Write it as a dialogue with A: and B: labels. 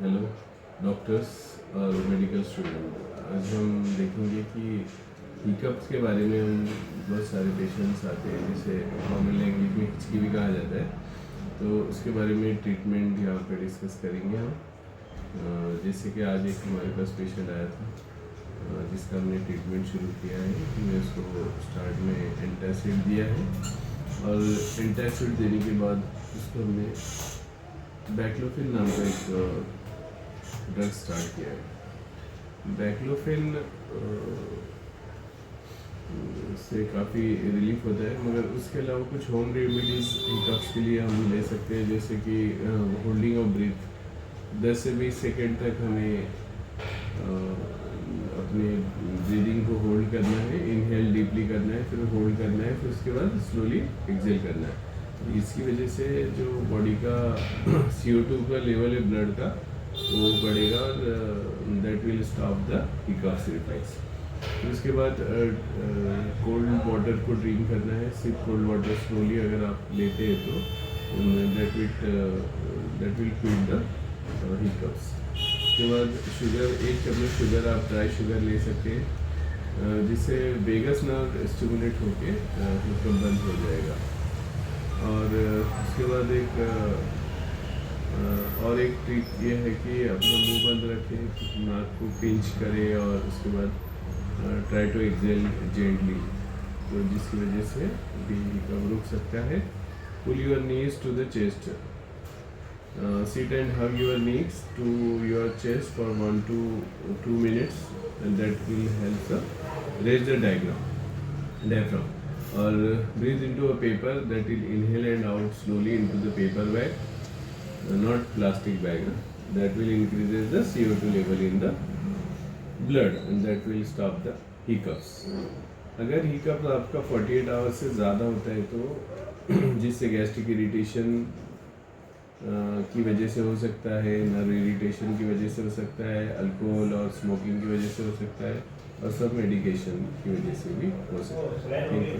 A: Hello doctors और medical student. आज हम देखेंगे कि हिकअप्स के बारे में हम बहुत सारे पेशेंट्स आते हैं जिसे कॉमन लैंग्वेज में हिचकी भी कहा जाता है। तो उसके बारे में ट्रीटमेंट यहाँ पे डिस्कस करेंगे हम। जैसे कि आज एक हमारे पास पेशेंट आया था जिसका हमने ट्रीटमेंट शुरू किया है। हमने उसको स्टार्ट में एंटासिड दिया है और एंटासिड देने के बाद उसको हमने बैक्लोफिन नाम का एक ड्रग स्टार्ट किया है। बैक्लोफिन से काफ़ी रिलीफ होता है, मगर उसके अलावा कुछ होम रेमेडीज़ हिकअप्स के लिए हम ले सकते हैं, जैसे कि होल्डिंग ऑफ ब्रीथ 10 से 20 सेकेंड तक हमें अपने ब्रीदिंग को होल्ड करना है। इनहेल डीपली करना है, फिर होल्ड करना है, फिर उसके बाद स्लोली एक्सेल करना है। इसकी वजह से जो बॉडी का CO2 का लेवल है ब्लड का वो बढ़ेगा और that will stop the hiccups reflex. उसके बाद कोल्ड वाटर को ड्रिंक करना है। सिप कोल्ड वाटर स्लोली अगर आप लेते हैं तो that will quit the hiccups. उसके बाद शुगर, 1 चम्मच शुगर, आप ड्राई शुगर ले सकते हैं जिससे वेगस नर्व स्टिमुलेट होके हिकअप बंद हो जाएगा। और उसके बाद एक ट्रिक ये है कि अपना मुंह बंद रखें, नाक को पिंच करें और उसके बाद ट्राई टू एक्सेल जेंटली, तो जिसकी वजह से भी हिकअप रुक सकता है। Pull your knees to the chest, sit and hug your knees to your chest for 1 to 2 minutes and that will help raise the diaphragm. Or breathe into a paper, that will inhale and out slowly into the paper bag, not plastic bag. That will increase the CO2 level in the blood and that will stop the hiccups. अगर hiccup आपका 48 hours से ज़्यादा होता है तो जिससे gastric irritation की वजह से हो सकता है, नर्व इरिटेशन की वजह से हो सकता है, अल्कोहल और स्मोकिंग की वजह से हो सकता है और सब मेडिकेशन की वजह से भी हो सकता है। Thank you.